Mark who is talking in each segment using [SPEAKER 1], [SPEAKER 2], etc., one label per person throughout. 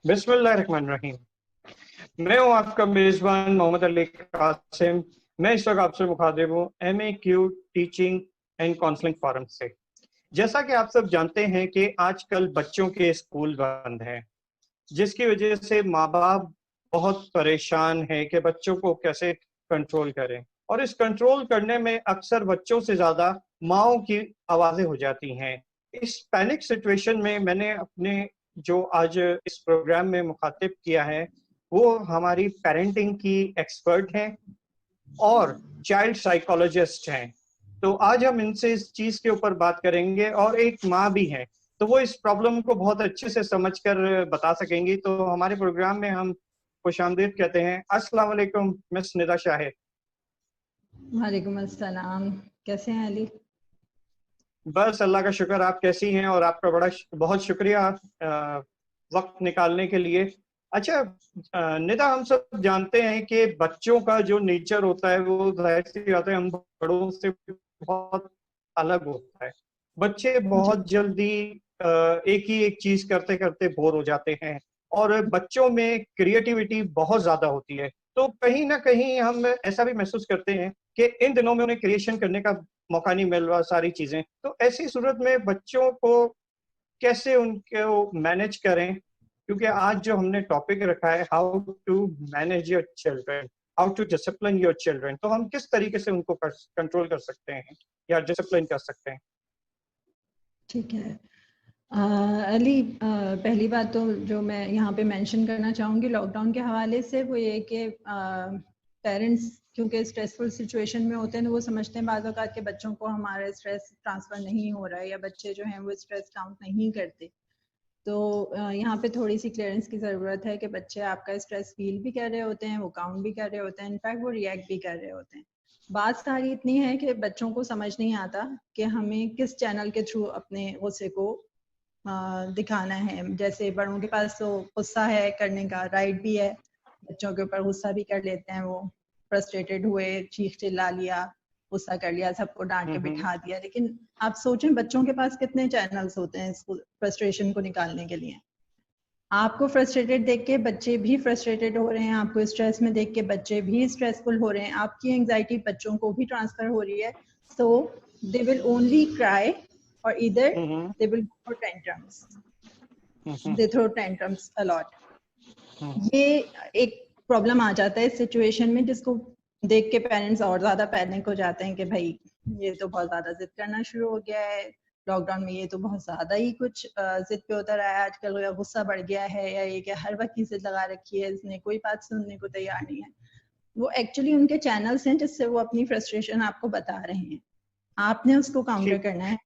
[SPEAKER 1] बिस्मिल्लाहिर्रहमानिर्रहीम। मैं हूं आपका मेजबान मोहम्मद अली कासिम। मैं इस वक्त आपसे मुखातिब हूं MAQ teaching and counselling forum से। जैसा कि आप सब जानते हैं कि आजकल बच्चों के स्कूल बंद हैं, जिसकी वजह से माँ बाप बहुत परेशान है कि बच्चों को कैसे कंट्रोल करें, और इस कंट्रोल करने में अक्सर बच्चों से ज्यादा माँओं की आवाजें हो जाती हैं। इस पैनिक सिचुएशन में मैंने अपने जो आज इस प्रोग्राम में मुखातिब किया है वो हमारी पेरेंटिंग की एक्सपर्ट हैं और चाइल्ड साइकोलॉजिस्ट हैं। तो आज हम इनसे इस चीज के ऊपर बात करेंगे, और एक माँ भी है तो वो इस प्रॉब्लम को बहुत अच्छे से समझकर बता सकेंगी। तो हमारे प्रोग्राम में हम खुशामदीद कहते हैं। अस्सलाम वालेकुम मिस निदा शाहिद।
[SPEAKER 2] वालेकुम अस्सलाम। कैसे हैं अली?
[SPEAKER 1] बस अल्लाह का शुक्र, आप कैसी हैं? और आपका बहुत शुक्रिया वक्त निकालने के लिए। अच्छा निदा, हम सब जानते हैं कि बच्चों का जो नेचर होता है वो जाहिर सी बात है हम बड़ों से बहुत अलग होता है। बच्चे
[SPEAKER 2] जी
[SPEAKER 1] बहुत जल्दी एक ही एक चीज करते करते बोर हो जाते हैं, और बच्चों में क्रिएटिविटी बहुत ज्यादा होती है। तो कहीं ना कहीं हम ऐसा भी महसूस करते हैं कि इन दिनों में उन्हें क्रिएशन करने का मौका नहीं मिल रहा, सारी चीजें। तो ऐसी सूरत में बच्चों को कैसे उनको मैनेज करें, क्योंकि आज जो हमने टॉपिक रखा है how to manage your children, how to discipline your children, तो हम किस तरीके से उनको कंट्रोल कर सकते हैं या डिसिप्लिन कर सकते हैं?
[SPEAKER 2] ठीक है। अली, पहली बात तो जो मैं यहाँ पे मेंशन करना चाहूँगी लॉकडाउन के हवाले से वो ये कि पेरेंट्स क्योंकि स्ट्रेसफुल सिचुएशन में होते हैं तो वो समझते हैं बाज़ औक़ात के बच्चों को हमारा स्ट्रेस ट्रांसफ़र नहीं हो रहा है या बच्चे जो हैं वो स्ट्रेस काउंट नहीं करते। तो यहाँ पे थोड़ी सी क्लियरेंस की ज़रूरत है कि बच्चे आपका स्ट्रेस फील भी कर रहे होते हैं, वो काउंट भी कर रहे होते हैं, इनफैक्ट वो रिएक्ट भी कर रहे होते हैं। बात सारी इतनी है कि बच्चों को समझ नहीं आता कि हमें किस चैनल के थ्रू अपने गुस्से को दिखाना है। जैसे बड़ों के पास तो गुस्सा है करने का राइट भी है, बच्चों के ऊपर गुस्सा भी कर लेते हैं, वो फ्रस्ट्रेटेड हुए चीख चिल्ला लिया, गुस्सा कर लिया, सबको डांट के बिठा दिया। लेकिन आप सोचें बच्चों के पास कितने चैनल्स होते हैं इसको फ्रस्ट्रेशन को निकालने के लिए। आपको फ्रस्ट्रेटेड देख के बच्चे भी फ्रस्ट्रेटेड हो रहे हैं, आपको स्ट्रेस में देख के बच्चे भी स्ट्रेसफुल हो रहे हैं, आपकी एंजाइटी बच्चों को भी ट्रांसफर हो रही है। So they will only cry और इधर they will throw tantrums, they throw tantrums a lot. ये एक प्रॉब्लम आ जाता है इस सिचुएशन में, जिसको देख के पेरेंट्स और ज्यादा पैनिक हो जाते हैं कि भाई ये तो बहुत ज्यादा जिद करना शुरू हो गया है, लॉकडाउन में ये तो बहुत ज्यादा ही कुछ जिद पे उतर आया है आजकल, या गुस्सा बढ़ गया है, या ये कि हर वक्त की जिद लगा रखी है, इसने कोई बात सुनने को तैयार नहीं है। वो एक्चुअली उनके चैनल्स हैं जिससे वो अपनी फ्रस्ट्रेशन आपको बता रहे हैं, आपने उसको काउंटर करना है।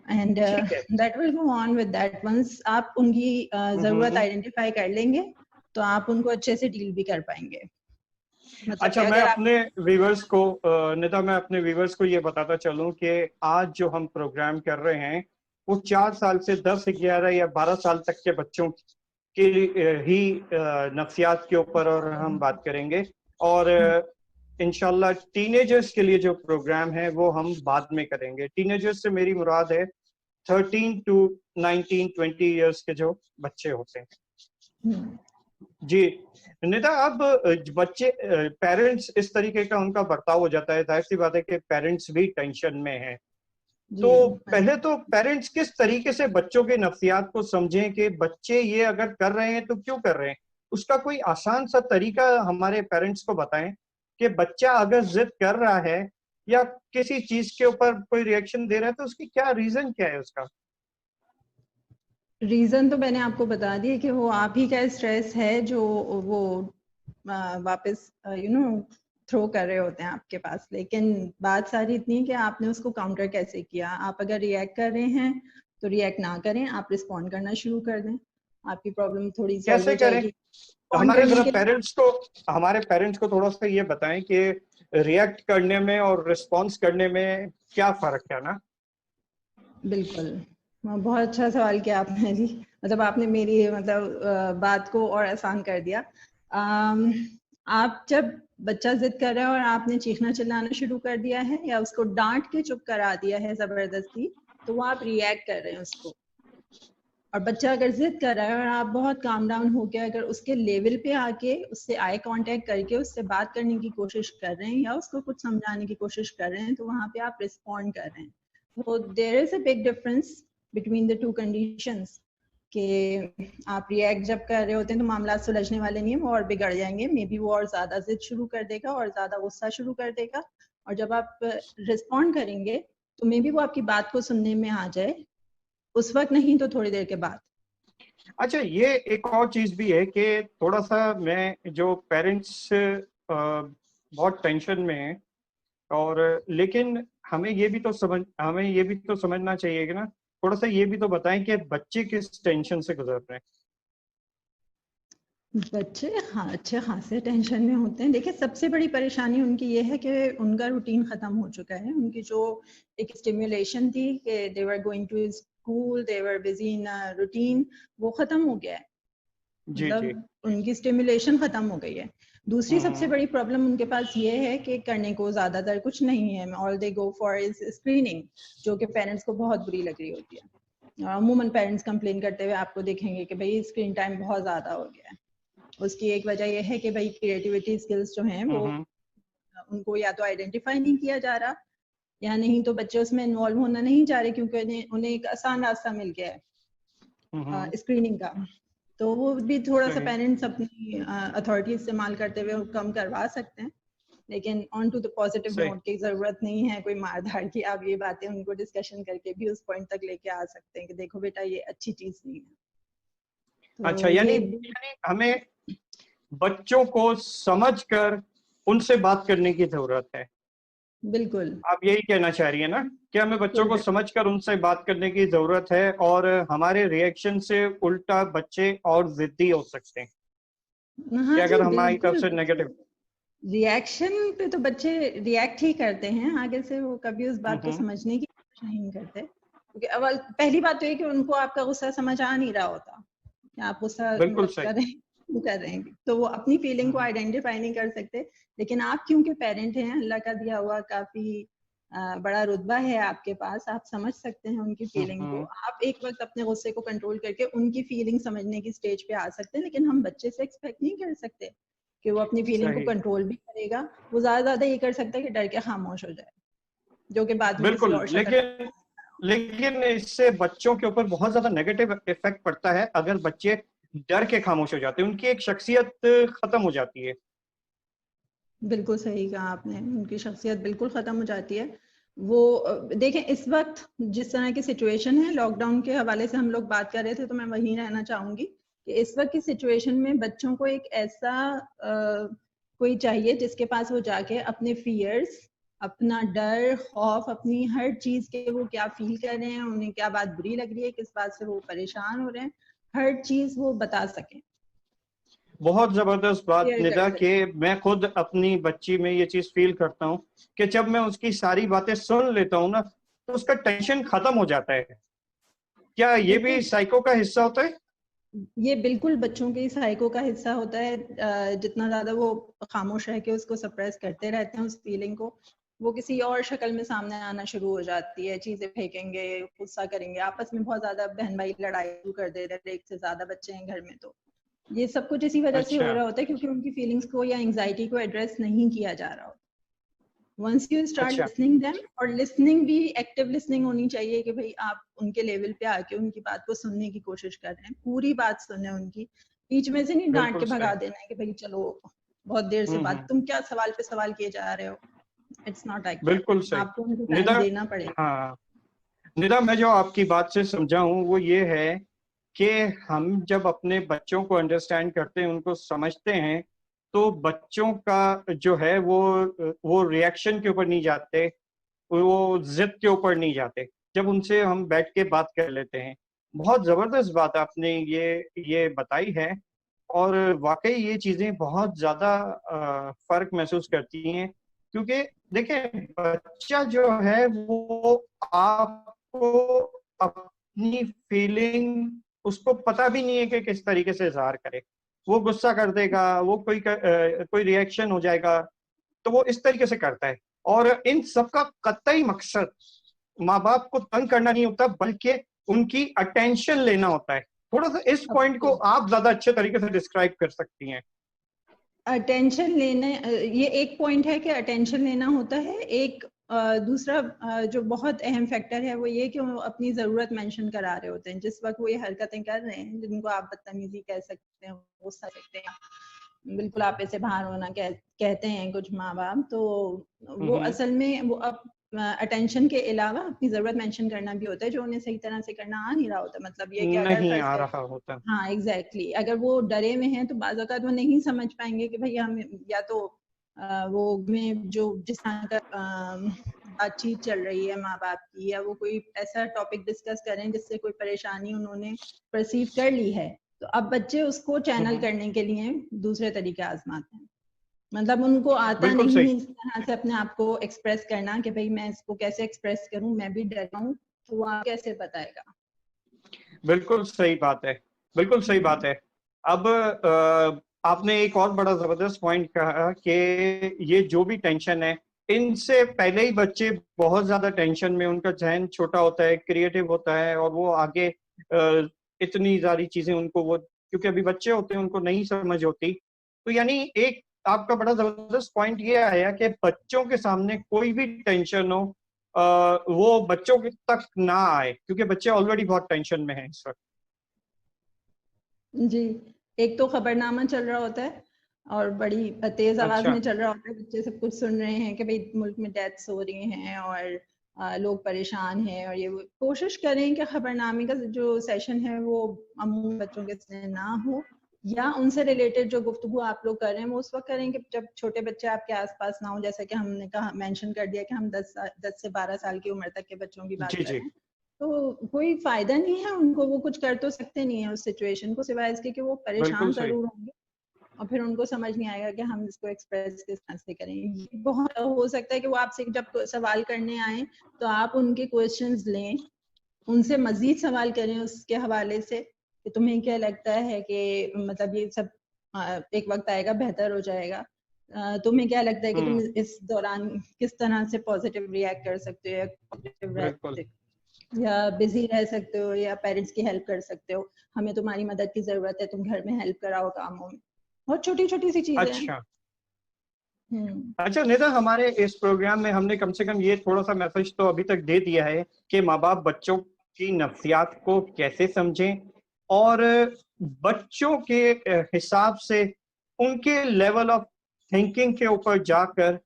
[SPEAKER 2] And that will go on with that. Once आप उनकी जरूरत आइडेंटिफाई कर लेंगे तो आप उनको अच्छे से डील भी कर पाएंगे। मतलब
[SPEAKER 1] अच्छा, मैं अपने व्यूवर्स को निदा, मैं अपने व्यूवर्स को ये बताता चलूं कि आज जो हम प्रोग्राम कर रहे हैं वो 4 साल से 10, 11 या 12 साल तक के बच्चों की ही नफ्सियात के ऊपर और हम बात करेंगे। और इंशाल्लाह टीनेजर्स के लिए जो प्रोग्राम है वो हम बाद में करेंगे। टीनेजर्स से मेरी मुराद है 13 to 19, 20 ईयर्स के जो बच्चे होते हैं। जी निदा, अब बच्चे पेरेंट्स इस तरीके का उनका बर्ताव हो जाता है, जाहिर सी बात है कि पेरेंट्स भी टेंशन में हैं। तो पहले तो पेरेंट्स किस तरीके से बच्चों के नफ्सियात को समझें कि बच्चे ये अगर कर रहे हैं तो क्यों कर रहे हैं, उसका कोई आसान सा तरीका हमारे पेरेंट्स को बताएं कि बच्चा अगर जिद कर रहा है या किसी चीज के ऊपर कोई रिएक्शन दे रहा है तो उसकी क्या रीजन क्या है उसका।
[SPEAKER 2] रीजन तो मैंने आपको बता दिया कि वो आप ही का स्ट्रेस है जो वो वापस थ्रो कर रहे होते हैं आपके पास। लेकिन बात सारी इतनी है कि आपने उसको काउंटर कैसे किया। आप अगर रिएक्ट कर रहे हैं तो रिएक्ट ना करें, आप रिस्पॉन्ड करना शुरू कर दें, आपकी प्रॉब्लम थोड़ी सॉल्व हो जाएगी।
[SPEAKER 1] हमारे पेरेंट्स को थोड़ा सा ये बताएं कि रिएक्ट करने में और रिस्पॉन्स करने में क्या फर्क है ना।
[SPEAKER 2] बिल्कुल, बहुत अच्छा सवाल किया आपने जी। मतलब आपने मेरी बात को और आसान कर दिया। आप जब बच्चा जिद कर रहा है और आपने चीखना चिल्लाना शुरू कर दिया है या उसको डांट के चुप करा दिया है जबरदस्ती, तो वो आप रिएक्ट कर रहे हैं उसको। और बच्चा अगर जिद कर रहा है और आप बहुत काम डाउन होकर अगर उसके लेवल पे आके उससे आई कांटेक्ट करके उससे बात करने की कोशिश कर रहे हैं या उसको कुछ समझाने की कोशिश कर रहे हैं तो वहां पे आप रिस्पॉन्ड कर रहे हैं। तो there is a big difference between the two conditions कि आप रिएक्ट जब कर रहे होते हैं तो मामला सुलझने वाले नहीं है, वो और बिगड़ जाएंगे। मे बी वो और ज्यादा जिद शुरू कर देगा और ज्यादा गुस्सा शुरू कर देगा। और जब आप रिस्पॉन्ड करेंगे तो मे बी वो आपकी बात को सुनने में आ जाए, उस वक्त नहीं तो थोड़ी देर के बाद।
[SPEAKER 1] अच्छा, ये एक और चीज भी है कि थोड़ा सा मैं जो पेरेंट्स बहुत टेंशन में है, और लेकिन हमें ये भी तो समझना चाहिए कि ना, थोड़ा सा ये भी तो बताएं कि बच्चे किस टेंशन से गुजर रहे हैं।
[SPEAKER 2] बच्चे हाँ अच्छे खासे टेंशन में होते हैं। देखिए सबसे बड़ी परेशानी उनकी ये है कि उनका रूटीन खत्म हो चुका है। उनकी जो एक स्टिमुलेशन थी कि they were going to school, they were busy in routine, वो खत्म हो गया है।
[SPEAKER 1] जी जी।
[SPEAKER 2] मतलब उनकी स्टिमुलेशन खत्म हो गई है। दूसरी सबसे बड़ी प्रॉब्लम उनके पास ये है कि करने को ज्यादातर कुछ नहीं है। All they go for is screening, जो कि पेरेंट्स को बहुत बुरी लग रही होती है। अमूमन पेरेंट्स कंप्लेन करते हुए आपको देखेंगे कि भाई स्क्रीन टाइम बहुत ज्यादा हो गया है। उसकी एक वजह यह है कि भाई क्रिएटिविटी स्किल्स जो हैं वो उनको या तो आइडेंटिफाई नहीं किया जा रहा या नहीं तो बच्चे उसमें इन्वॉल्व होना नहीं चाह रहे क्योंकि उन्हें एक आसान रास्ता मिल गया है स्क्रीनिंग का। तो वो भी थोड़ा सा पेरेंट्स अपनी अथॉरिटी इस्तेमाल करते हुए कम करवा सकते हैं। लेकिन on to the positive note की जरूरत नहीं है कोई मारधाड़ की। आप ये बातें उनको डिस्कशन करके भी उस पॉइंट तक लेके आ सकते हैं कि देखो बेटा ये अच्छी चीज नहीं है। तो
[SPEAKER 1] अच्छा, यानी हमें बच्चों को समझकर उनसे बात करने की जरूरत है।
[SPEAKER 2] बिल्कुल,
[SPEAKER 1] आप यही कहना चाह रही है ना कि हमें बच्चों को समझकर उनसे बात करने की जरूरत है, और हमारे रिएक्शन से उल्टा बच्चे और जिद्दी हो सकते हैं।
[SPEAKER 2] हाँ
[SPEAKER 1] कि अगर हमारी तरफ से नेगेटिव
[SPEAKER 2] रिएक्शन पे तो बच्चे रिएक्ट ही करते हैं, आगे से वो कभी उस बात को समझने की कोशिश नहीं करते। क्योंकि अवल पहली बात तो ये कि उनको आपका गुस्सा समझ आ नहीं रहा होता कि आप गुस्सा कर रहे हैं, तो वो अपनी फीलिंग को आइडेंटिफाई नहीं कर सकते। लेकिन आप क्योंकि पेरेंट हैं, अल्लाह का दिया हुआ काफी बड़ा रुतबा है आपके पास, आप समझ सकते हैं उनकी फीलिंग को। आप एक वक्त अपने गुस्से को कंट्रोल करके उनकी फीलिंग समझने की स्टेज पे आ सकते हैं। लेकिन हम बच्चे से एक्सपेक्ट नहीं कर सकते कि वो अपनी फीलिंग को कंट्रोल भी करेगा। वो ज्यादा ये कर सकता है कि डर के खामोश हो जाए, जो कि बाद में किसी और शक्ल
[SPEAKER 1] लेकिन इससे बच्चों के ऊपर बहुत ज्यादा नेगेटिव इफेक्ट पड़ता है। अगर बच्चे डर के खामोश हो जाते हैं, उनकी एक शख्सियत खत्म हो जाती है।
[SPEAKER 2] बिल्कुल सही कहा आपने, उनकी शख्सियत बिल्कुल खत्म हो जाती है। वो देखें इस वक्त जिस तरह की सिचुएशन है, लॉकडाउन के हवाले से हम लोग बात कर रहे थे, तो मैं वहीं रहना चाहूंगी कि इस वक्त की सिचुएशन में बच्चों को एक ऐसा कोई चाहिए जिसके पास वो जाके अपने फियर्स, अपना डर, खौफ, अपनी हर चीज के वो क्या फील कर रहे हैं, उन्हें क्या बात बुरी लग रही है, किस बात से वो परेशान हो रहे हैं, हर चीज वो बता सकें।
[SPEAKER 1] बहुत जबरदस्त बात निदा कि मैं खुद अपनी बच्ची में ये चीज फील करता हूँ कि जब मैं उसकी सारी बातें सुन लेता हूँ ना, तो उसका टेंशन खत्म हो जाता है। क्या ये भी साइको का हिस्सा होता है?
[SPEAKER 2] ये बिल्कुल बच्चों के साइको का हिस्सा होता है। जितना ज्यादा वो खामोश रह के उसको सप्रेस करते रहते हैं उस फीलिंग को, वो किसी और शक्ल में सामने आना शुरू हो जाती है। चीजें फेंकेंगे, गुस्सा करेंगे, आपस में बहुत ज्यादा बहन भाई लड़ाई कर दे रहे हैं, एक से ज्यादा बच्चे हैं घर में। तो ये सब कुछ इसी वजह से हो रहा होता है क्योंकि उनकी फीलिंग्स को या एंजाइटी को एड्रेस नहीं किया जा रहा होता। Once you start listening them, और listening भी एक्टिव लिसनिंग होनी चाहिए कि भाई आप उनके लेवल पे आके उनकी बात को सुनने की कोशिश कर रहे हैं, पूरी बात सुने उनकी, बीच में से नहीं डांट के भगा देना है कि भाई चलो बहुत देर से बात, तुम क्या सवाल पे सवाल किए जा रहे हो। It's not like that.
[SPEAKER 1] बिल्कुल सही।
[SPEAKER 2] आपको उनको टाइम देना पड़ेगा।
[SPEAKER 1] हाँ निदा, मैं जो आपकी बात से समझा हूँ वो ये है कि हम जब अपने बच्चों को अंडरस्टैंड करते हैं, उनको समझते हैं, तो बच्चों का जो है वो रिएक्शन के ऊपर नहीं जाते, वो जिद के ऊपर नहीं जाते, जब उनसे हम बैठ के बात कर लेते हैं। बहुत जबरदस्त बात आपने ये बताई है, और वाकई ये चीजें बहुत ज्यादा फर्क महसूस करती हैं। क्योंकि देखिए, बच्चा जो है वो आपको अपनी फीलिंग, उसको पता भी नहीं है कि किस तरीके से इजहार करे। वो गुस्सा कर देगा, वो कोई रिएक्शन हो जाएगा, तो वो इस तरीके से करता है। और इन सब का कतई मकसद माँ बाप को तंग करना नहीं होता, बल्कि उनकी अटेंशन लेना होता है। थोड़ा सा इस पॉइंट को आप ज्यादा अच्छे तरीके से डिस्क्राइब कर सकती हैं।
[SPEAKER 2] अटेंशन लेने, ये एक पॉइंट है कि अटेंशन लेना होता है। एक दूसरा जो बहुत अहम फैक्टर है वो ये कि वो अपनी ज़रूरत मेंशन करा रहे होते हैं जिस वक्त वो ये हरकतें कर रहे हैं, जिनको आप बदतमीजी कह सकते हैं, गुस्सा सकते हैं, बिल्कुल आप ऐसे बाहर होना कहते हैं कुछ माँ बाप, तो वो असल में वो अटेंशन के अलावा अपनी जरूरत मेंशन करना भी होता है, जो उन्हें सही तरह से करना आ नहीं रहा होता। मतलब ये कि अगर
[SPEAKER 1] नहीं आ रहा होता।
[SPEAKER 2] हाँ एग्जैक्टली, अगर वो डरे हुए हैं तो बाज़ औक़ात वो नहीं समझ पाएंगे कि भाई हम या तो वो में जो जिस तरह का बातचीत चल रही है माँ बाप की, या वो कोई ऐसा टॉपिक डिस्कस करें जिससे कोई परेशानी उन्होंने परसीव कर ली है, तो अब बच्चे उसको चैनल करने के लिए दूसरे तरीके आजमाते हैं। मतलब उनको आता नहीं है इस तरह से अपने आप को एक्सप्रेस करना कि भाई मैं इसको कैसे एक्सप्रेस करूं, मैं भी डर रहा हूं, तो वो आप कैसे बताएगा।
[SPEAKER 1] बिल्कुल सही बात है, बिल्कुल सही बात है। अब आपने एक और बड़ा जबरदस्त पॉइंट कहा कि ये जो भी टेंशन है, इनसे पहले ही बच्चे बहुत ज्यादा टेंशन में, उनका जहन छोटा होता है, क्रिएटिव होता है, और वो आगे इतनी सारी चीजें उनको, वो क्योंकि अभी बच्चे होते हैं उनको नहीं समझ होती। तो यानी एक आपका बड़ा जबरदस्त पॉइंट ये आया कि बच्चों के सामने कोई भी टेंशन हो वो बच्चों तक ना आए, क्योंकि बच्चे ऑलरेडी बहुत टेंशन में हैं इस वक्त।
[SPEAKER 2] जी, एक तो खबरनामा चल रहा होता है और बड़ी तेज आवाज में चल रहा होता है, बच्चे सब कुछ सुन रहे हैं कि भाई मुल्क में डेथ्स हो रही हैं और लोग परेशान हैं, और ये कोशिश करें कि खबरनामे का जो सेशन है वो अमूमन बच्चों के सामने ना हो, या उनसे रिलेटेड जो गुफ्तगू आप लोग कर रहे हैं वो उस वक्त करें कि जब छोटे बच्चे आपके आसपास ना हो। जैसा कि हमने कहा, मेंशन कर दिया कि हम 10 से 12 साल की उम्र तक के बच्चों की बात कर रहे हैं, तो कोई फायदा नहीं है उनको, वो कुछ कर तो सकते नहीं है उस सिचुएशन को, सिवाय इसके कि वो परेशान जरूर होंगे और फिर उनको समझ नहीं आएगा कि हम इसको एक्सप्रेस किस तरह से करें। ये बहुत हो सकता है कि वो आपसे जब सवाल करने आए तो आप उनके क्वेश्चंस लें, उनसे मजीद सवाल करें उसके हवाले से कि तुम्हें क्या लगता है कि मतलब ये सब एक वक्त आएगा बेहतर हो जाएगा, तुम्हें क्या लगता है कि तुम इस दौरान किस तरह से पॉजिटिव रिएक्ट कर सकते हो, या पॉजिटिव या बिजी रह सकते हो, या पेरेंट्स की हेल्प कर सकते हो, हमें तुम्हारी मदद की जरूरत है, तुम घर में हेल्प कराओ कामों में। बहुत छोटी छोटी सी चीजें हैं।
[SPEAKER 1] अच्छा निदा, हमारे इस प्रोग्राम में हमने कम से कम ये थोड़ा सा मैसेज तो अभी तक दे दिया है कि माँ बाप बच्चों की नफ्सियात को कैसे समझें और बच्चों के हिसाब से उनके लेवल ऑफ थिंकिंग के ऊपर जाकर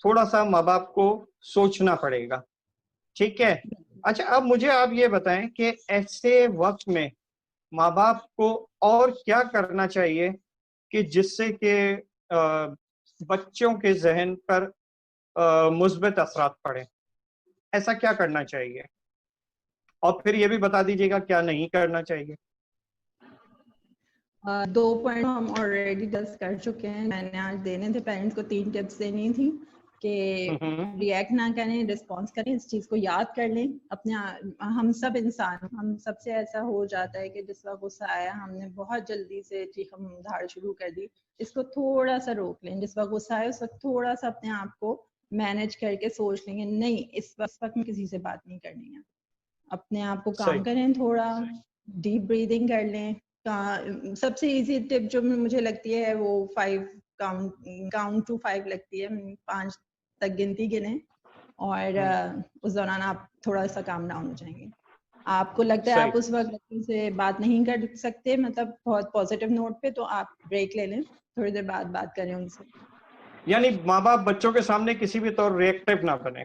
[SPEAKER 1] थोड़ा सा माँ बाप को सोचना पड़ेगा। ठीक है। अच्छा, अब मुझे आप ये बताएं कि ऐसे वक्त में माँ बाप को और क्या करना चाहिए कि जिससे कि बच्चों के जहन पर मुस्बित असरात पड़े। ऐसा क्या करना चाहिए, और फिर ये भी बता दीजिएगा क्या नहीं करना चाहिए।
[SPEAKER 2] 2 पॉइंट हम ऑलरेडी डिस्कस कर चुके हैं। मैंने आज देने थे, पेरेंट्स को 3 टिप्स देनी थी कि रिएक्ट ना करें, रिस्पॉन्स करें, इस चीज को याद कर लें अपने। हम सब इंसान, हम सबसे ऐसा हो जाता है कि जिस वक्त गुस्सा आया हमने बहुत जल्दी से चीख धाड़ शुरू कर दी। इसको थोड़ा सा रोक लें, जिस वक्त गुस्सा आया उस वक्त थोड़ा सा अपने आप को मैनेज करके सोच लेंगे, नहीं इस वक्त में किसी से बात नहीं करनी है, अपने आप को काम करें, थोड़ा डीप ब्रीदिंग कर लें। सबसे इजी टिप जो मुझे लगती है वो 5 काउंट टू 5 लगती है, 5 तक गिनती गिने और उस दौरान आप थोड़ा सा काम डाउन हो जाएंगे। आपको लगता है आप उस वक्त बच्चों से बात नहीं कर सकते, मतलब बहुत पॉजिटिव नोट पे, तो आप ब्रेक ले लें, थोड़ी देर बाद बात करें उनसे।
[SPEAKER 1] यानी माँ बाप बच्चों के सामने किसी भी तौर रिएक्टिव ना बने,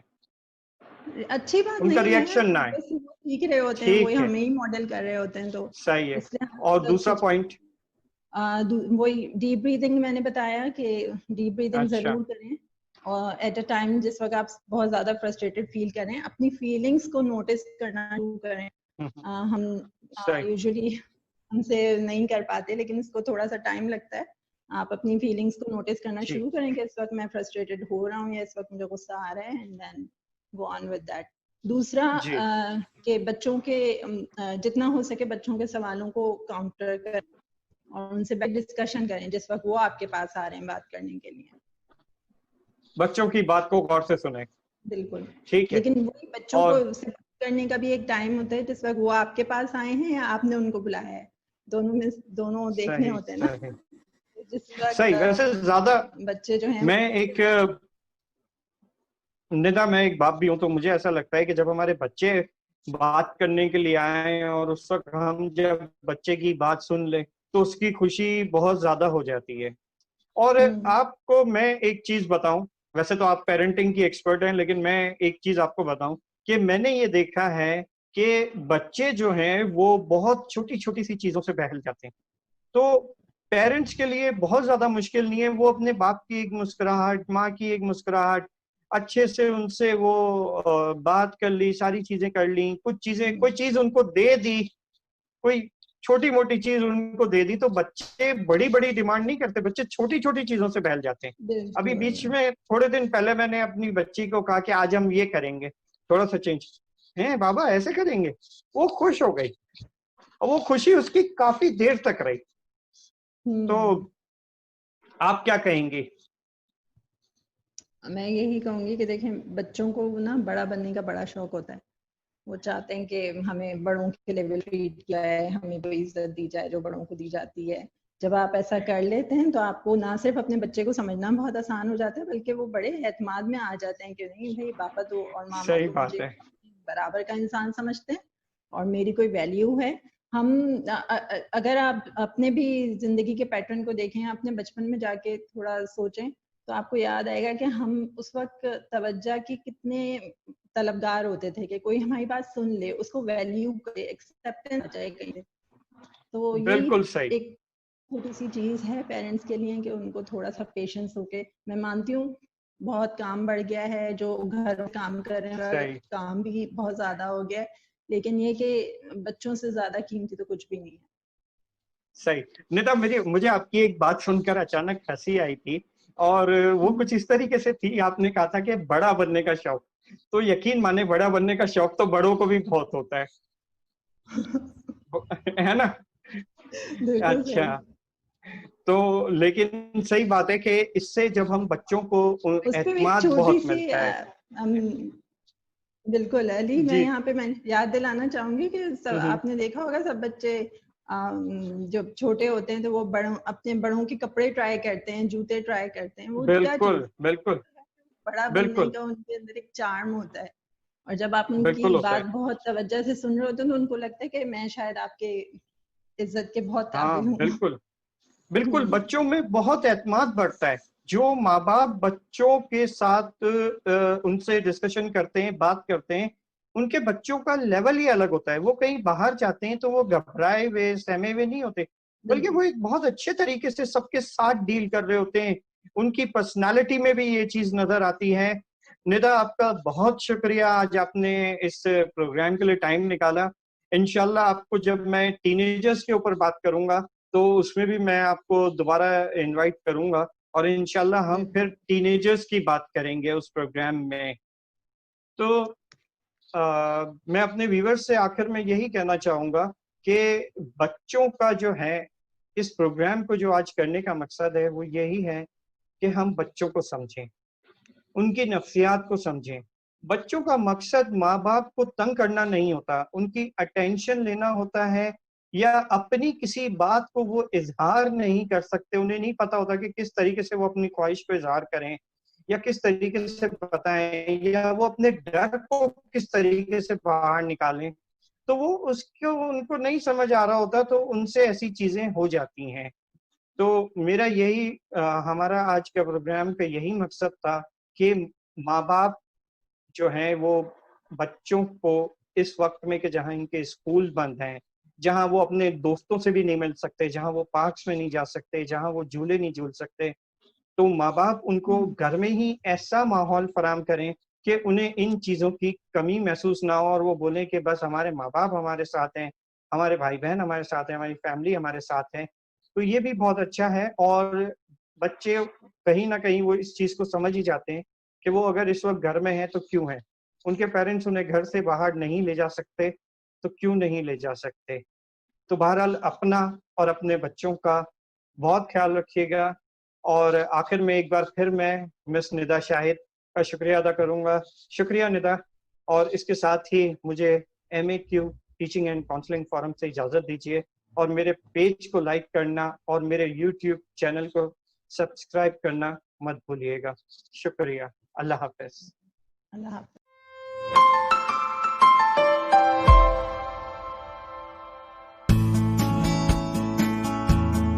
[SPEAKER 2] अच्छी बात
[SPEAKER 1] उनका
[SPEAKER 2] नहीं
[SPEAKER 1] रिएक्शन ना
[SPEAKER 2] है, सीख रहे होते हैं, वो हमें ही मॉडल कर रहे होते हैं, तो
[SPEAKER 1] सही है। और दूसरा पॉइंट
[SPEAKER 2] वही डीप ब्रीदिंग मैंने बताया कि डीप ब्रीदिंग जरूर करें, और एट अ टाइम जिस वक्त आप बहुत ज्यादा फ्रस्ट्रेटेड फील करें अपनी फीलिंग्स को नोटिस करना शुरू करें। हम यूजुअली हमसे नहीं कर पाते, लेकिन इसको थोड़ा सा टाइम लगता है। आप अपनी फीलिंग्स को नोटिस करना शुरू करें कि इस वक्त मैं फ्रस्ट्रेटेड हो रहा हूँ या इस वक्त मुझे गुस्सा आ रहा है, and then go on with that. दूसरा कि बच्चों के जितना हो सके बच्चों के सवालों को काउंटर कर और उनसे डिस्कशन करें जिस वक्त वो आपके पास आ रहे हैं बात करने के लिए।
[SPEAKER 1] बच्चों की बात को गौर से सुने।
[SPEAKER 2] बिल्कुल,
[SPEAKER 1] ठीक है।
[SPEAKER 2] लेकिन वही बच्चों को करने का भी एक टाइम होता है जिस वक्त वो आपके पास आए हैं या आपने उनको बुलाया है, दोनों देखने
[SPEAKER 1] सही
[SPEAKER 2] होते हैं ना।
[SPEAKER 1] सही
[SPEAKER 2] जिस वक्त
[SPEAKER 1] सही। वैसे ज्यादा
[SPEAKER 2] बच्चे जो हैं
[SPEAKER 1] मैं एक निदा, मैं एक बाप भी हूं, तो मुझे ऐसा लगता है कि जब हमारे बच्चे बात करने के लिए आए और उस वक्त हम जब बच्चे की बात सुन ले तो उसकी खुशी बहुत ज्यादा हो जाती है। और आपको मैं एक चीज बताऊं, वैसे तो आप पेरेंटिंग की एक्सपर्ट हैं, लेकिन मैं एक चीज आपको बताऊं कि मैंने ये देखा है कि बच्चे जो हैं वो बहुत छोटी छोटी सी चीजों से बहल जाते हैं। तो पेरेंट्स के लिए बहुत ज्यादा मुश्किल नहीं है, वो अपने बाप की एक मुस्कुराहट, माँ की एक मुस्कुराहट, अच्छे से उनसे वो बात कर ली, सारी चीजें कर ली, कुछ चीजें, कोई चीज उनको दे दी, कोई छोटी मोटी चीज उनको दे दी, तो बच्चे बड़ी बड़ी डिमांड नहीं करते, बच्चे छोटी छोटी चीजों से बहल जाते हैं। अभी बीच
[SPEAKER 2] बिल्कुल।
[SPEAKER 1] में थोड़े दिन पहले मैंने अपनी बच्ची को कहा कि आज हम ये करेंगे, थोड़ा सा चेंज है बाबा, ऐसे करेंगे। वो खुश हो गई और वो खुशी उसकी काफी देर तक रही। तो आप क्या कहेंगे?
[SPEAKER 2] मैं यही कहूंगी कि देखें, बच्चों को ना बड़ा बनने का बड़ा शौक होता है। वो चाहते हैं कि हमें बड़ों के लेवल ट्रीट किया है, हमें वो इज्जत दी जाए जो बड़ों को दी जाती है। जब आप ऐसा कर लेते हैं तो आपको ना सिर्फ अपने बच्चे को समझना बहुत आसान हो जाता है, बल्कि वो बड़े एतमाद में आ जाते हैं कि नहीं भाई, पापा तो और मामा
[SPEAKER 1] सही
[SPEAKER 2] तो
[SPEAKER 1] बात
[SPEAKER 2] मुझे
[SPEAKER 1] है।
[SPEAKER 2] बराबर का इंसान समझते हैं और मेरी कोई वैल्यू है। हम अगर आप अपने भी जिंदगी के पैटर्न को देखें, अपने बचपन में जाके थोड़ा सोचें, तो आपको याद आएगा कि हम उस वक्त तवज्जो की कितने तलबगार होते थे कि कोई हमारी बात सुन ले, उसको वैल्यू करे, एक्सेप्टेंस आ जाए कहीं से। तो यही
[SPEAKER 1] बिल्कुल सही।
[SPEAKER 2] एक छोटी सी चीज है पेरेंट्स के लिए कि उनको थोड़ा सा पेशेंस होके, मैं मानती हूँ बहुत काम बढ़ गया है, जो घर में काम कर रहे हैं
[SPEAKER 1] सही
[SPEAKER 2] काम भी बहुत ज्यादा हो गया है, लेकिन ये कि बच्चों से ज्यादा कीमती तो कुछ भी नहीं है।
[SPEAKER 1] सही। निता, मुझे आपकी एक बात सुनकर अचानक हंसी आई थी, और वो कुछ इस तरीके से थी, आपने कहा था कि बड़ा बनने का शौक। तो यकीन माने, बड़ा बनने का शौक तो बड़ों को भी बहुत होता है है ना?
[SPEAKER 2] बिल्कुल
[SPEAKER 1] अच्छा।
[SPEAKER 2] सही।
[SPEAKER 1] तो लेकिन सही बात है कि इससे जब हम बच्चों को
[SPEAKER 2] उस पे एक
[SPEAKER 1] एतमाद
[SPEAKER 2] छोटी
[SPEAKER 1] बहुत
[SPEAKER 2] सी
[SPEAKER 1] मिलता है।
[SPEAKER 2] बिल्कुल अली, मैं
[SPEAKER 1] जी।
[SPEAKER 2] यहाँ पे मैं याद दिलाना चाहूंगी कि
[SPEAKER 1] हम्म।
[SPEAKER 2] आपने देखा होगा सब बच्चे जब छोटे होते हैं तो वो अपने बड़ों के कपड़े ट्राई करते हैं, जूते ट्राई करते हैं। वो क्या चीज,
[SPEAKER 1] बिल्कुल बिल्कुल
[SPEAKER 2] बड़ा बनने
[SPEAKER 1] बिल्कुल
[SPEAKER 2] का उनके अंदर एक चार्म होता है। और जब आप उनकी
[SPEAKER 1] बिल्कुल होता
[SPEAKER 2] बात
[SPEAKER 1] है।
[SPEAKER 2] बहुत तवज्जो से सुन रहे होते हैं तो उनको लगता है कि मैं शायद आपके इज्जत के बहुत
[SPEAKER 1] हाँ
[SPEAKER 2] काबिल हूँ।
[SPEAKER 1] बिल्कुल बिल्कुल, बच्चों में बहुत एतमाद बढ़ता है। जो माँ बाप बच्चों के साथ उनसे डिस्कशन करते हैं, बात करते हैं, उनके बच्चों का लेवल ही अलग होता है। वो कहीं बाहर जाते हैं तो वो घबराए हुए, सहमे हुए नहीं होते, बल्कि
[SPEAKER 2] बिल्कुल।
[SPEAKER 1] वो एक बहुत अच्छे तरीके से सबके साथ डील कर रहे होते हैं। उनकी पर्सनालिटी में भी ये चीज नजर आती है। निदा, आपका बहुत शुक्रिया, आज आपने इस प्रोग्राम के लिए टाइम निकाला। इंशाल्लाह आपको जब मैं टीनेजर्स के ऊपर बात करूंगा तो उसमें भी मैं आपको दोबारा इनवाइट करूंगा, और इंशाल्लाह हम फिर टीनेजर्स की बात करेंगे उस प्रोग्राम में। तो मैं अपने व्यूवर्स से आखिर में यही कहना चाहूंगा कि बच्चों का जो है, इस प्रोग्राम को जो आज करने का मकसद है वो यही है कि हम बच्चों को समझें, उनकी नफ्सियात को समझें। बच्चों का मकसद माँ बाप को तंग करना नहीं होता, उनकी अटेंशन लेना होता है, या अपनी किसी बात को वो इजहार नहीं कर सकते, उन्हें नहीं पता होता कि किस तरीके से वो अपनी ख्वाहिश को इजहार करें, या किस तरीके से बताएं, या वो अपने डर को किस तरीके से बाहर निकालें। तो वो उसको उनको नहीं समझ आ रहा होता, तो उनसे ऐसी चीजें हो जाती हैं। तो मेरा यही हमारा आज का प्रोग्राम का यही मकसद था कि माँ बाप जो हैं वो बच्चों को इस वक्त में, कि जहाँ इनके स्कूल बंद हैं, जहाँ वो अपने दोस्तों से भी नहीं मिल सकते, जहाँ वो पार्क्स में नहीं जा सकते, जहाँ वो झूले नहीं झूल सकते, तो माँ बाप उनको घर में ही ऐसा माहौल फराम करें कि उन्हें इन चीजों की कमी महसूस ना हो, और वो बोले कि बस हमारे माँ बाप हमारे साथ हैं, हमारे भाई बहन हमारे साथ हैं, हमारी फैमिली हमारे साथ है। तो ये भी बहुत अच्छा है। और बच्चे कहीं ना कहीं वो इस चीज को समझ ही जाते हैं कि वो अगर इस वक्त घर में है तो क्यों है, उनके पेरेंट्स उन्हें घर से बाहर नहीं ले जा सकते, तो क्यों नहीं ले जा सकते। तो बहरहाल अपना और अपने बच्चों का बहुत ख्याल रखिएगा। और आखिर में एक बार फिर मैं मिस निदा शाहिद का शुक्रिया अदा करूंगा। शुक्रिया निदा। और इसके साथ ही मुझे MAQ teaching and counselling forum से इजाजत दीजिए, और मेरे पेज को लाइक करना और मेरे YouTube चैनल को सब्सक्राइब करना मत भूलिएगा। शुक्रिया। अल्लाह हाफ़िज़।
[SPEAKER 2] अल्लाह हाफ़िज़।